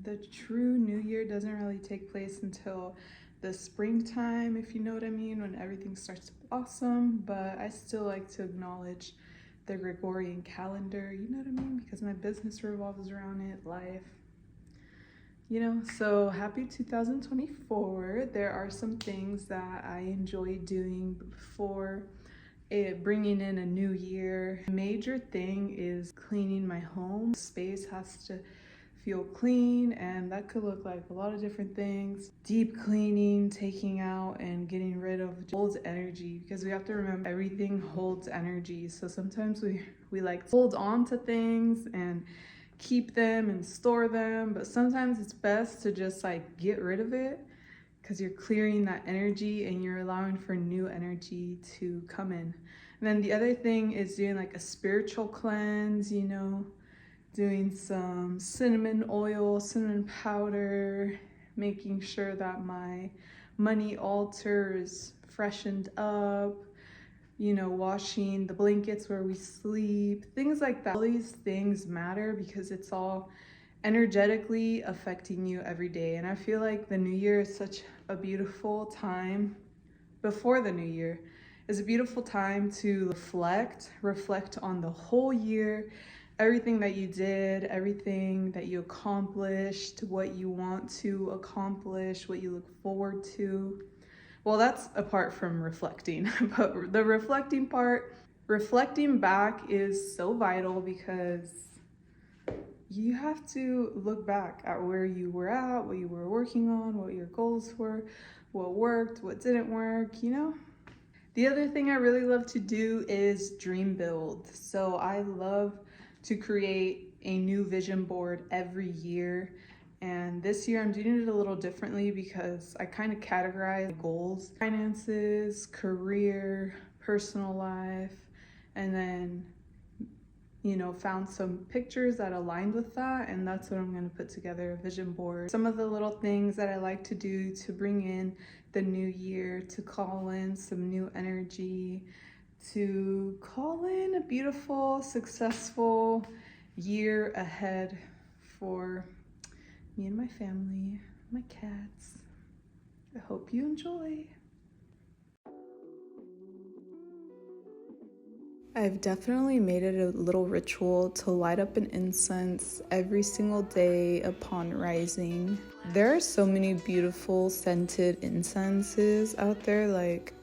the true new year doesn't really take place until the springtime, if you know what I mean, when everything starts to blossom. But I still like to acknowledge the Gregorian calendar, you know what I mean, because my business revolves around it, life, you know. So happy 2024. There are some things that I enjoy doing before bringing in a new year. Major thing is cleaning my home. Space has to feel clean, and that could look like a lot of different things. Deep cleaning, taking out and getting rid of old energy, because we have to remember everything holds energy. So sometimes we like to hold on to things and keep them and store them, but sometimes it's best to just like get rid of it, because you're clearing that energy and you're allowing for new energy to come in. And then the other thing is doing like a spiritual cleanse, you know, doing some cinnamon oil, cinnamon powder, making sure that my money altar is freshened up, you know, washing the blankets where we sleep, things like that. All these things matter because it's all energetically affecting you every day. And I feel like the new year is such a beautiful time. Before the new year is a beautiful time to reflect on the whole year, everything that you did, everything that you accomplished, what you want to accomplish, what you look forward to. Well, that's apart from reflecting, but the reflecting part, reflecting back is so vital, because you have to look back at where you were at, what you were working on, what your goals were, what worked, what didn't work, you know? The other thing I really love to do is dream build. So I love to create a new vision board every year. And this year I'm doing it a little differently, because I kind of categorize goals: finances, career, personal life, and then, you know, found some pictures that aligned with that, and that's what I'm going to put together, a vision board. Some of the little things that I like to do to bring in the new year, to call in some new energy, to call in a beautiful, successful year ahead for me and my family, my cats. I hope you enjoy. I've definitely made it a little ritual to light up an incense every single day upon rising. There are so many beautiful scented incenses out there, like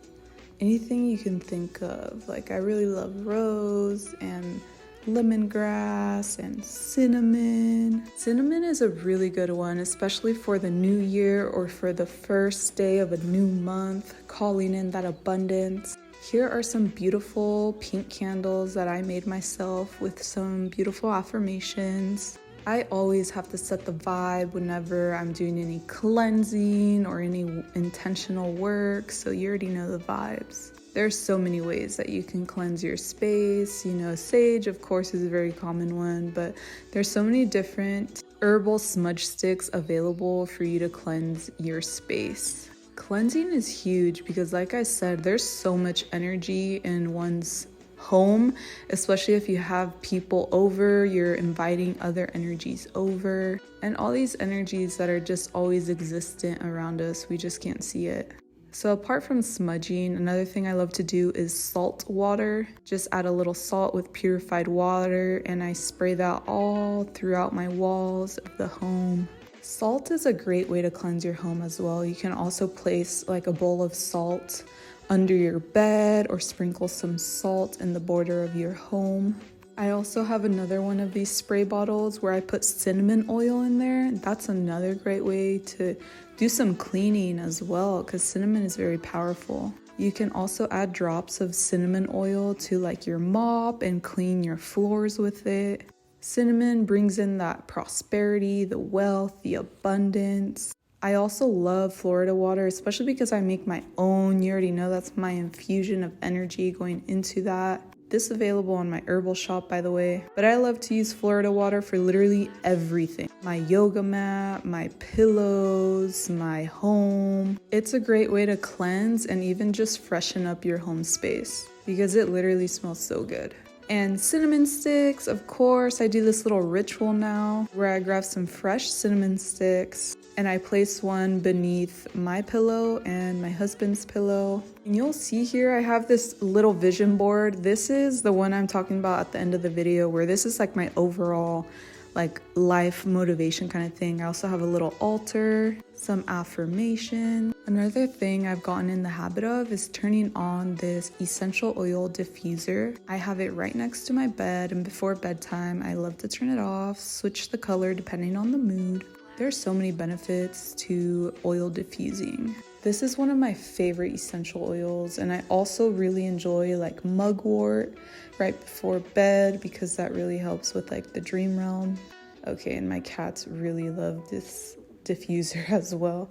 anything you can think of. Like, I really love rose and lemongrass and cinnamon. Cinnamon is a really good one, especially for the new year or for the first day of a new month, calling in that abundance. Here are some beautiful pink candles that I made myself with some beautiful affirmations. I always have to set the vibe whenever I'm doing any cleansing or any intentional work, so you already know the vibes. There's so many ways that you can cleanse your space. You know, sage, of course, is a very common one, but there's so many different herbal smudge sticks available for you to cleanse your space. Cleansing is huge because, like I said, there's so much energy in one's home, especially if you have people over, you're inviting other energies over, and all these energies that are just always existent around us, we just can't see it. So apart from smudging, another thing I love to do is salt water. Just add a little salt with purified water, and I spray that all throughout my walls of the home. Salt is a great way to cleanse your home as well. You can also place like a bowl of salt under your bed or sprinkle some salt in the border of your home. I also have another one of these spray bottles where I put cinnamon oil in there. That's another great way to do some cleaning as well, because cinnamon is very powerful. You can also add drops of cinnamon oil to like your mop and clean your floors with it. Cinnamon brings in that prosperity, the wealth, the abundance. I also love Florida water, especially because I make my own. You already know that's my infusion of energy going into that. This is available on my herbal shop, by the way. But I love to use Florida water for literally everything. My yoga mat, my pillows, my home. It's a great way to cleanse and even just freshen up your home space because it literally smells so good. And cinnamon sticks, of course. I do this little ritual now where I grab some fresh cinnamon sticks and I place one beneath my pillow and my husband's pillow. And you'll see here I have this little vision board. This is the one I'm talking about at the end of the video, where this is like my overall like life motivation kind of thing. I also have a little altar, some affirmation. Another thing I've gotten in the habit of is turning on this essential oil diffuser. I have it right next to my bed, and before bedtime I love to turn it off, switch the color depending on the mood. There's so many benefits to oil diffusing. This is one of my favorite essential oils, and I also really enjoy like mugwort right before bed because that really helps with like the dream realm. Okay, and my cats really love this diffuser as well.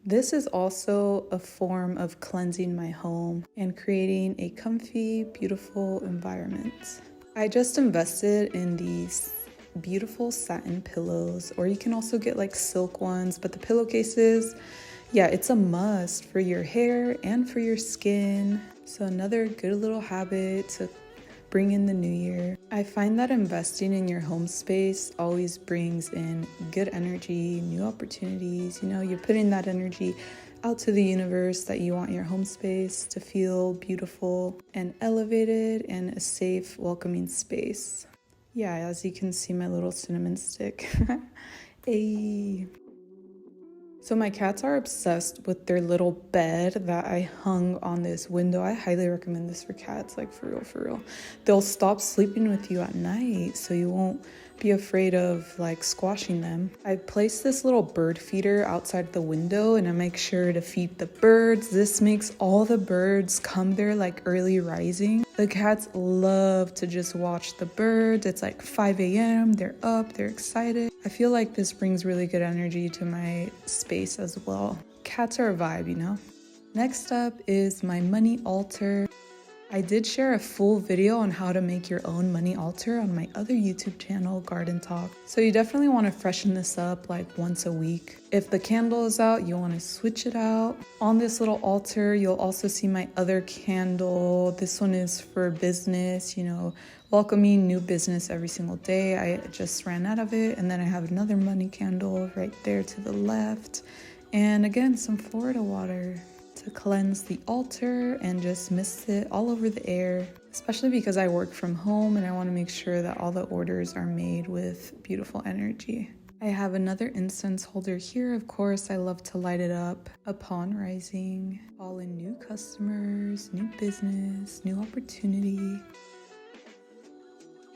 This is also a form of cleansing my home and creating a comfy, beautiful environment. I just invested in these beautiful satin pillows, or you can also get like silk ones, but the pillowcases, yeah, it's a must for your hair and for your skin. So another good little habit to bring in the new year. I find that investing in your home space always brings in good energy, new opportunities. You know, you're putting that energy out to the universe that you want your home space to feel beautiful and elevated and a safe, welcoming space. Yeah, as you can see, my little cinnamon stick. Hey. So my cats are obsessed with their little bed that I hung on this window. I highly recommend this for cats, like for real. They'll stop sleeping with you at night, so you won't be afraid of like squashing them. I place this little bird feeder outside the window and I make sure to feed the birds. This makes all the birds come there like early rising. The cats love to just watch the birds. It's like 5 a.m. They're up, they're excited. I feel like this brings really good energy to my space as well. Cats are a vibe, you know? Next up is my money altar. I did share a full video on how to make your own money altar on my other YouTube channel, Garden Talk. So you definitely want to freshen this up like once a week. If the candle is out, you want to switch it out. On this little altar, you'll also see my other candle. This one is for business, you know, welcoming new business every single day. I just ran out of it. And then I have another money candle right there to the left. And again, some Florida water to cleanse the altar and just mist it all over the air, especially because I work from home and I want to make sure that all the orders are made with beautiful energy. I have another incense holder here. Of course, I love to light it up upon rising, call in new customers, new business, new opportunity.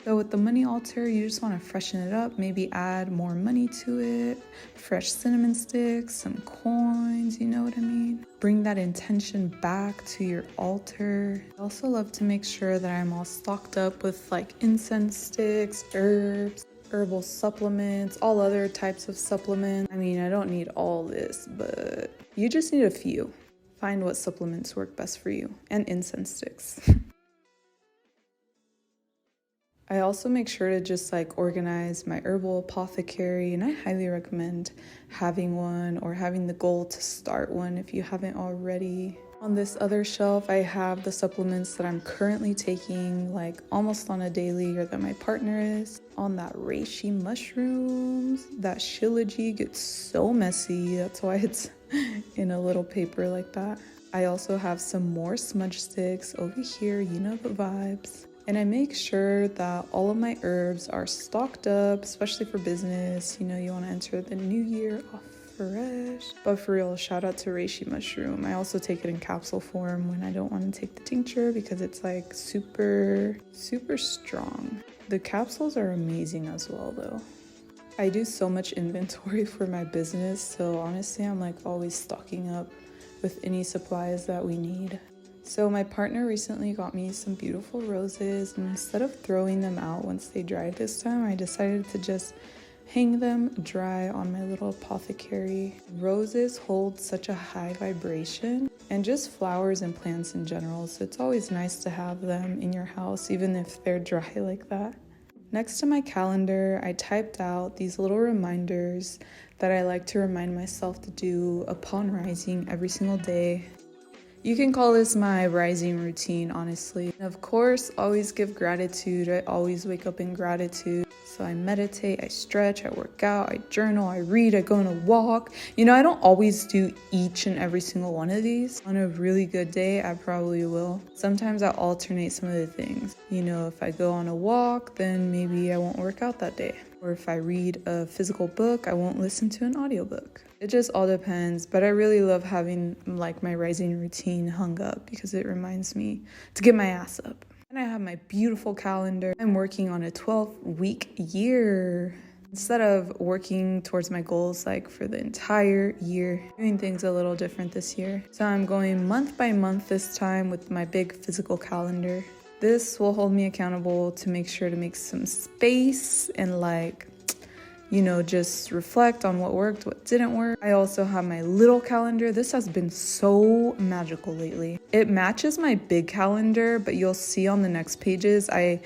So with the money altar, you just want to freshen it up, maybe add more money to it, fresh cinnamon sticks, some coins, you know what I mean? Bring that intention back to your altar. I also love to make sure that I'm all stocked up with like incense sticks, herbs, herbal supplements, all other types of supplements. I mean, I don't need all this, but you just need a few. Find what supplements work best for you, and incense sticks. I also make sure to just like organize my herbal apothecary, and I highly recommend having one or having the goal to start one if you haven't already. On this other shelf, I have the supplements that I'm currently taking like almost on a daily, or that my partner is. On that reishi mushrooms, that shilajit gets so messy. That's why it's in a little paper like that. I also have some more smudge sticks over here, you know the vibes. And I make sure that all of my herbs are stocked up, especially for business. You know, you want to enter the new year off fresh. But for real, shout out to reishi mushroom. I also take it in capsule form when I don't want to take the tincture because it's like super strong. The capsules are amazing as well though. I do so much inventory for my business, so honestly, I'm like always stocking up with any supplies that we need. So my partner recently got me some beautiful roses, and instead of throwing them out once they dried this time, I decided to just hang them dry on my little apothecary. Roses hold such a high vibration, and just flowers and plants in general, so it's always nice to have them in your house even if they're dry like that. Next to my calendar, I typed out these little reminders that I like to remind myself to do upon rising every single day. You can call this my rising routine, honestly. And of course, always give gratitude. I always wake up in gratitude. So I meditate, I stretch, I work out, I journal, I read, I go on a walk. You know, I don't always do each and every single one of these. On a really good day, I probably will. Sometimes I alternate some of the things. You know, if I go on a walk, then maybe I won't work out that day. Or if I read a physical book, I won't listen to an audiobook. It just all depends, but I really love having like my rising routine hung up because it reminds me to get my ass up. And I have my beautiful calendar. I'm working on a 12-week year. Instead of working towards my goals like for the entire year, doing things a little different this year. So I'm going month by month this time with my big physical calendar. This will hold me accountable to make sure to make some space and like, you know, just reflect on what worked, what didn't work. I also have my little calendar. This has been so magical lately. It matches my big calendar, but you'll see on the next pages, I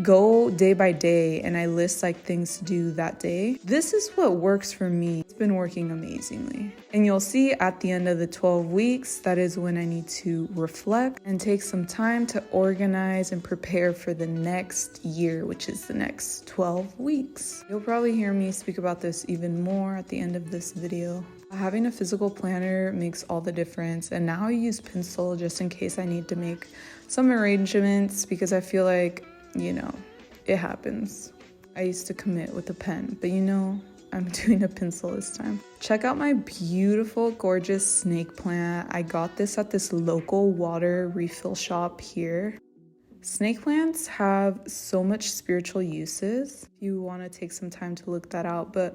go day by day and I list like things to do that day. This is what works for me. It's been working amazingly. And you'll see at the end of the 12 weeks, that is when I need to reflect and take some time to organize and prepare for the next year, which is the next 12 weeks. You'll probably hear me speak about this even more at the end of this video. Having a physical planner makes all the difference, and now I use pencil just in case I need to make some arrangements because I feel like, you know, it happens. I used to commit with a pen, but you know, I'm doing a pencil this time. Check out my beautiful, gorgeous snake plant. I got this at this local water refill shop here. Snake plants have so much spiritual uses. If you want to take some time to look that out, but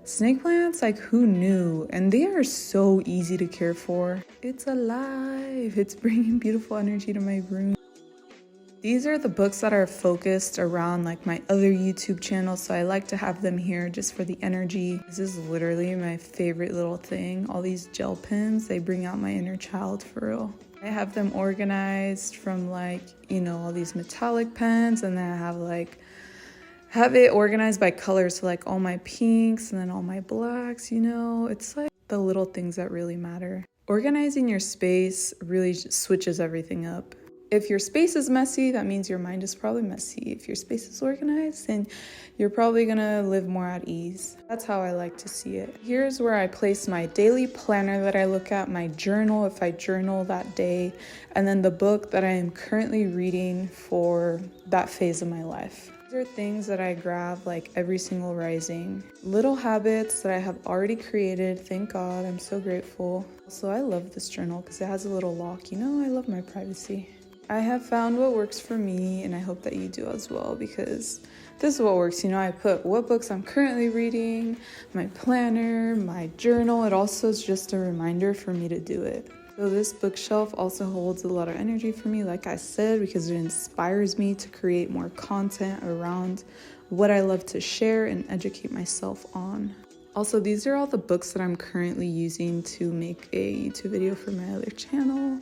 snake plants, like who knew? And they are so easy to care for. It's alive. It's bringing beautiful energy to my room. These are the books that are focused around like my other YouTube channel, so I like to have them here just for the energy. This is literally my favorite little thing. All these gel pens, they bring out my inner child for real. I have them organized from like, you know, all these metallic pens, and then I have it organized by color, so like all my pinks and then all my blacks, you know. It's like the little things that really matter. Organizing your space really switches everything up. If your space is messy, that means your mind is probably messy. If your space is organized, then you're probably gonna live more at ease. That's how I like to see it. Here's where I place my daily planner that I look at, my journal if I journal that day, and then the book that I am currently reading for that phase of my life. These are things that I grab like every single rising. Little habits that I have already created. Thank God, I'm so grateful. Also, I love this journal because it has a little lock. You know, I love my privacy. I have found what works for me, and I hope that you do as well, because this is what works. You know, I put what books I'm currently reading, my planner, my journal. It also is just a reminder for me to do it. So this bookshelf also holds a lot of energy for me, like I said, because it inspires me to create more content around what I love to share and educate myself on. Also, these are all the books that I'm currently using to make a YouTube video for my other channel.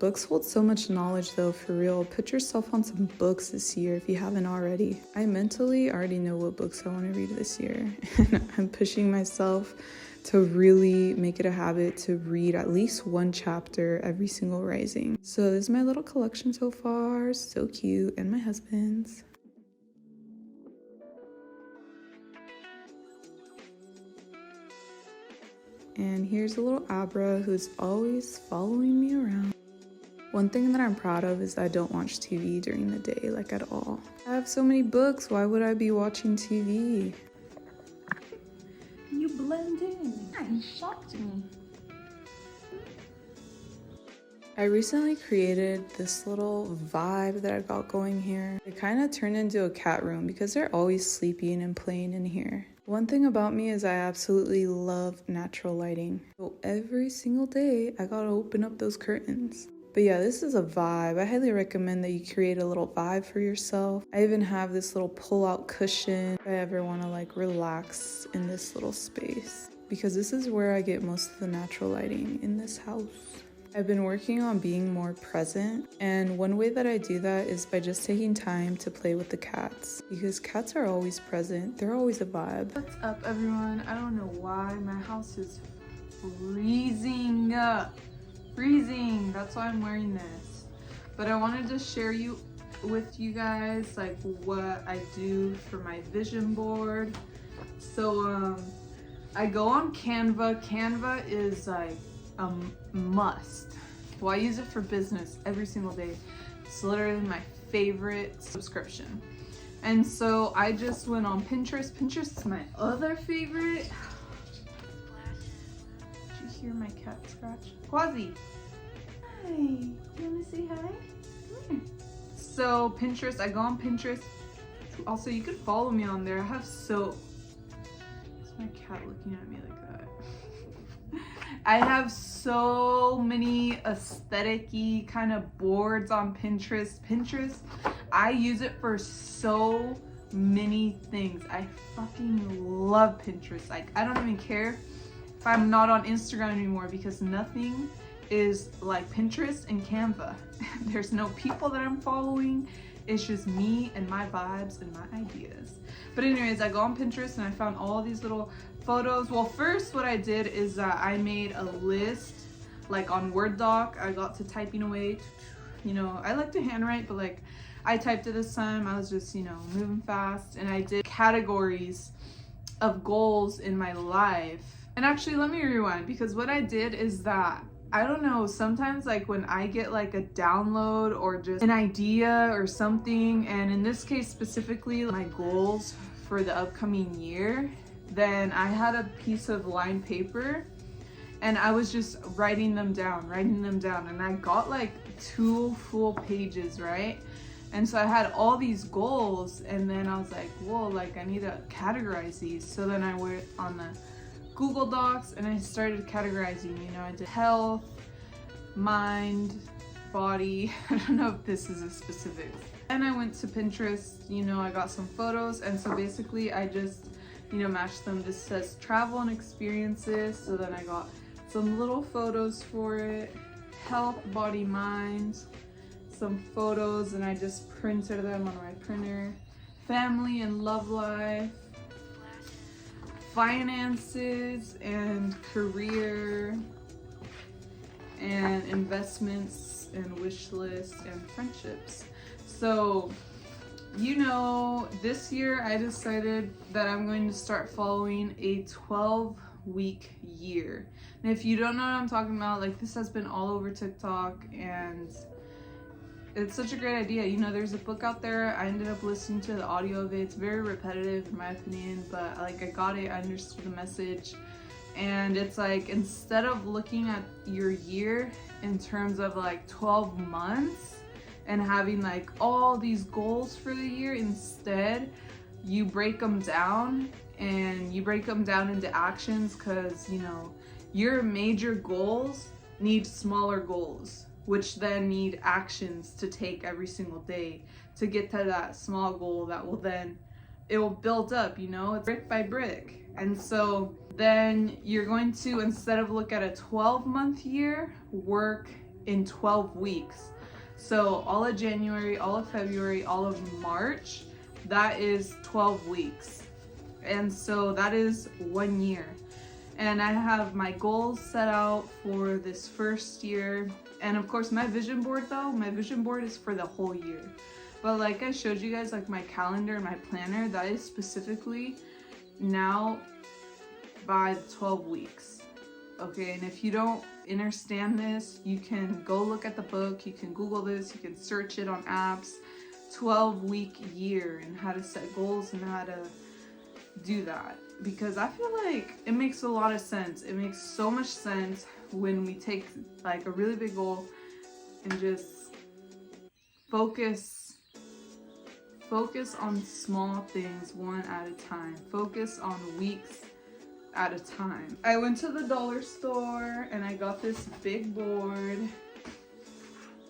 Books hold so much knowledge though, for real. Put yourself on some books this year if you haven't already. I mentally already know what books I want to read this year. And I'm pushing myself to really make it a habit to read at least one chapter every single rising. So this is my little collection so far. So cute. And my husband's. And here's a little Abra who's always following me around. One thing that I'm proud of is I don't watch TV during the day, like at all. I have so many books, why would I be watching TV? You blend in. You shocked me. I recently created this little vibe that I got going here. It kind of turned into a cat room because they're always sleeping and playing in here. One thing about me is I absolutely love natural lighting. So every single day, I gotta open up those curtains. But yeah, this is a vibe. I highly recommend that you create a little vibe for yourself. I even have this little pull-out cushion if I ever want to like relax in this little space, because this is where I get most of the natural lighting in this house. I've been working on being more present, and one way that I do that is by just taking time to play with the cats, because cats are always present. They're always a vibe. What's up, everyone? I don't know why my house is freezing up. freezing. That's why I'm wearing this. But I wanted to share with you guys like what I do for my vision board. So I go on Canva. Canva is like a must. Well, I use it for business every single day. It's literally my favorite subscription. And so I just went on Pinterest. Pinterest is my other favorite. Did you hear my cat scratch? Quasi. Hi, you wanna say hi? Come here. So Pinterest, I go on Pinterest. Also, you can follow me on there. I have so... It's my cat looking at me like that. I have so many aesthetic-y kind of boards on Pinterest. Pinterest, I use it for so many things. I fucking love Pinterest. Like, I don't even care if I'm not on Instagram anymore because nothing is like Pinterest and Canva. There's no people that I'm following. It's just me and my vibes and my ideas. But anyways, I go on Pinterest and I found all these little photos. Well, first what I did is I made a list like on Word doc. I got to typing away. You know, I like to handwrite, but like I typed it this time. I was just, you know, moving fast, and I did categories of goals in my life. And actually, let me rewind, because what I did is that I don't know, sometimes like when I get like a download or just an idea or something, and in this case specifically my goals for the upcoming year, then I had a piece of lined paper and I was just writing them down, and I got like 2 full pages, right? And so I had all these goals, and then I was like, whoa, like I need to categorize these. So then I went on the Google Docs and I started categorizing. You know, I did health, mind, body. I don't know if this is a specific. And I went to Pinterest, you know, I got some photos, and so basically I just, you know, matched them. This says travel and experiences, so then I got some little photos for it. Health, body, mind, some photos, and I just printed them on my printer. Family and love life, finances and career, and investments and wish lists and friendships. So, you know, this year I decided that I'm going to start following a 12-week year. And if you don't know what I'm talking about, like this has been all over TikTok, and it's such a great idea. You know, there's a book out there. I ended up listening to the audio of it. It's very repetitive in my opinion, but like I got it, I understood the message. And it's like, instead of looking at your year in terms of like 12 months and having like all these goals for the year, instead you break them down, and you break them down into actions, because you know your major goals need smaller goals, which then need actions to take every single day to get to that small goal that will then, it will build up, you know, it's brick by brick. And so then you're going to, instead of look at a 12-month year, work in 12 weeks. So all of January, all of February, all of March, that is 12 weeks. And so that is 1 year. And I have my goals set out for this first year. And of course my vision board though, my vision board is for the whole year. But like I showed you guys, like my calendar and my planner, that is specifically now by 12 weeks. Okay, and if you don't understand this, you can go look at the book, you can Google this, you can search it on apps, 12-week year, and how to set goals and how to do that. Because I feel like it makes a lot of sense. It makes so much sense when we take like a really big goal and just focus on small things one at a time. Focus on weeks at a time. I went to the dollar store and I got this big board.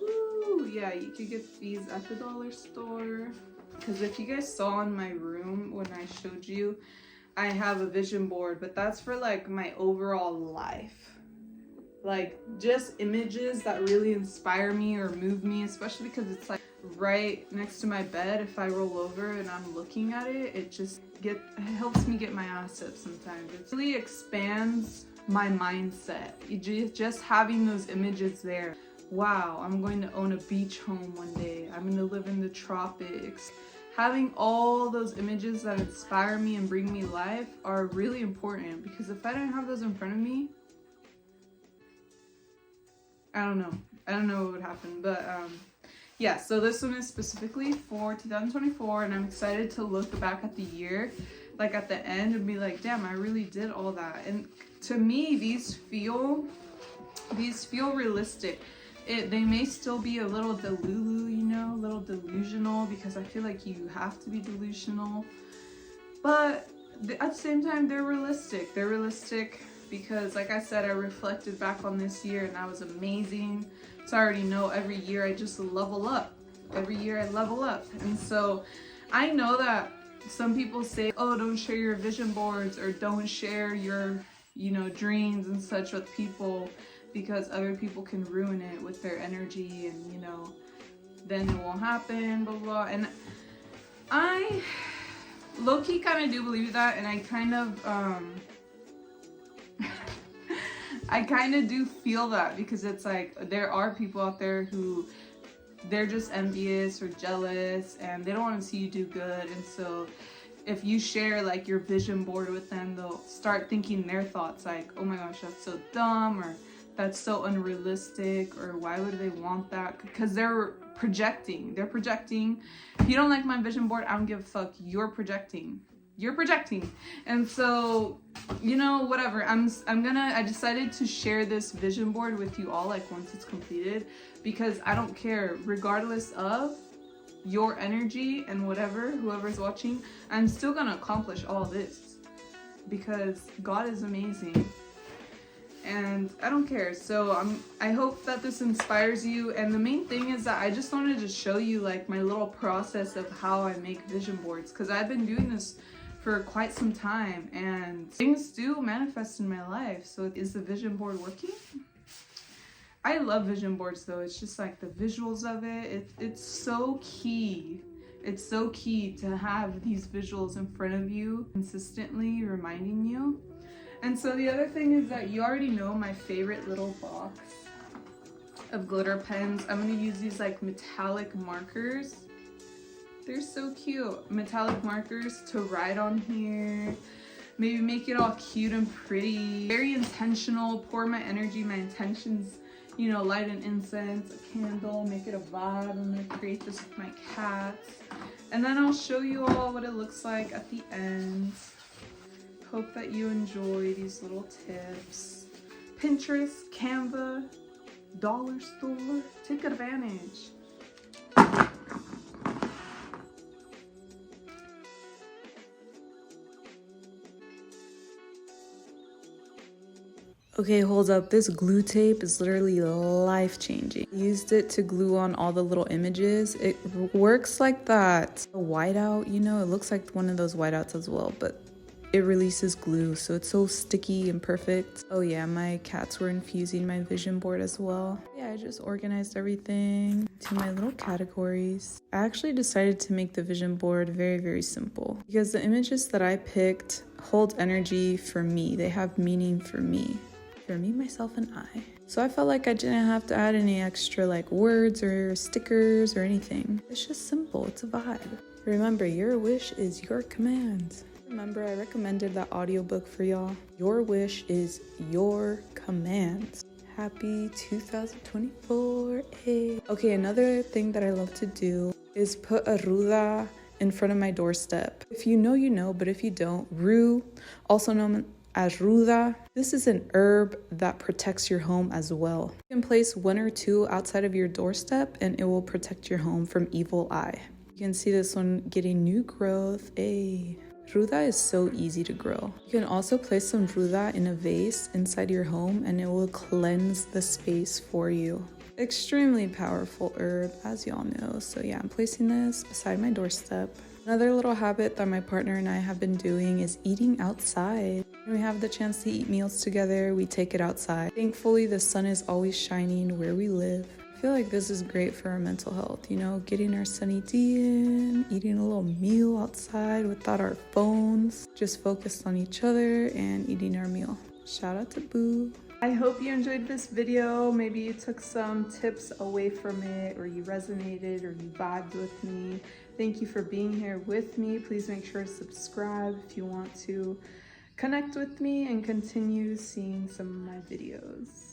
Woo, yeah, you could get these at the dollar store. Because if you guys saw in my room when I showed you, I have a vision board, but that's for like my overall life. Like just images that really inspire me or move me, especially because it's like right next to my bed. If I roll over and I'm looking at it, it just helps me get my ass up sometimes. It really expands my mindset. Just having those images there. Wow, I'm going to own a beach home one day. I'm going to live in the tropics. Having all those images that inspire me and bring me life are really important, because if I didn't have those in front of me, I don't know what would happen. But yeah, so this one is specifically for 2024, and I'm excited to look back at the year, like at the end, and be like, damn, I really did all that. And to me, these feel realistic. They may still be a little delulu, you know, a little delusional, because I feel like you have to be delusional. But at the same time, they're realistic. They're realistic because, like I said, I reflected back on this year and that was amazing. So I already know every year I just level up. Every year I level up. And so I know that some people say, oh, don't share your vision boards, or don't share your, you know, dreams and such with people, because other people can ruin it with their energy, and, you know, then it won't happen, blah, blah. And I low-key kind of do believe that, and I kind of, I kind of do feel that, because it's like, there are people out there who, they're just envious or jealous, and they don't want to see you do good. And so if you share like your vision board with them, they'll start thinking their thoughts like, oh my gosh, that's so dumb, or that's so unrealistic, or why would they want that? Because they're projecting. If you don't like my vision board, I don't give a fuck. You're projecting. And so, you know, whatever. I decided to share this vision board with you all, like, once it's completed, because I don't care, regardless of your energy and whoever's watching, I'm still gonna accomplish all this, because God is amazing. And I don't care. So I hope that this inspires you. And the main thing is that I just wanted to show you like my little process of how I make vision boards, because I've been doing this for quite some time and things do manifest in my life. So is the vision board working? I love vision boards though. It's just like the visuals of it. It's so key. It's so key to have these visuals in front of you consistently reminding you. And so the other thing is that you already know my favorite little box of glitter pens. I'm going to use these like metallic markers. They're so cute. Metallic markers to write on here. Maybe make it all cute and pretty. Very intentional. Pour my energy, my intentions. You know, light an incense, a candle, make it a vibe. I'm going to create this with my cats. And then I'll show you all what it looks like at the end. Hope that you enjoy these little tips. Pinterest, Canva, dollar store, take advantage. Okay, hold up. This glue tape is literally life-changing. I used it to glue on all the little images. It works like that whiteout, you know, it looks like one of those whiteouts as well, but it releases glue, so it's so sticky and perfect. Oh yeah, my cats were infusing my vision board as well. Yeah, I just organized everything to my little categories. I actually decided to make the vision board very, very simple, because the images that I picked hold energy for me. They have meaning for me, myself, and I. So I felt like I didn't have to add any extra like words or stickers or anything. It's just simple, it's a vibe. Remember, your wish is your command. Remember, I recommended that audiobook for y'all. Your wish is your command. Happy 2024. Hey. Okay, another thing that I love to do is put a ruda in front of my doorstep. If you know, you know, but if you don't, rue, also known as ruda, this is an herb that protects your home as well. You can place one or two outside of your doorstep and it will protect your home from evil eye. You can see this one getting new growth. Hey. Ruda is so easy to grow. You can also place some ruda in a vase inside your home and it will cleanse the space for you. Extremely powerful herb, as y'all know. So yeah, I'm placing this beside my doorstep. Another little habit that my partner and I have been doing is eating outside. When we have the chance to eat meals together, we take it outside. Thankfully, the sun is always shining where we live. I feel like this is great for our mental health, you know, getting our sunny D in, eating a little meal outside without our phones, just focused on each other and eating our meal. Shout out to Boo. I hope you enjoyed this video. Maybe you took some tips away from it, or you resonated, or you vibed with me. Thank you for being here with me. Please make sure to subscribe if you want to connect with me and continue seeing some of my videos.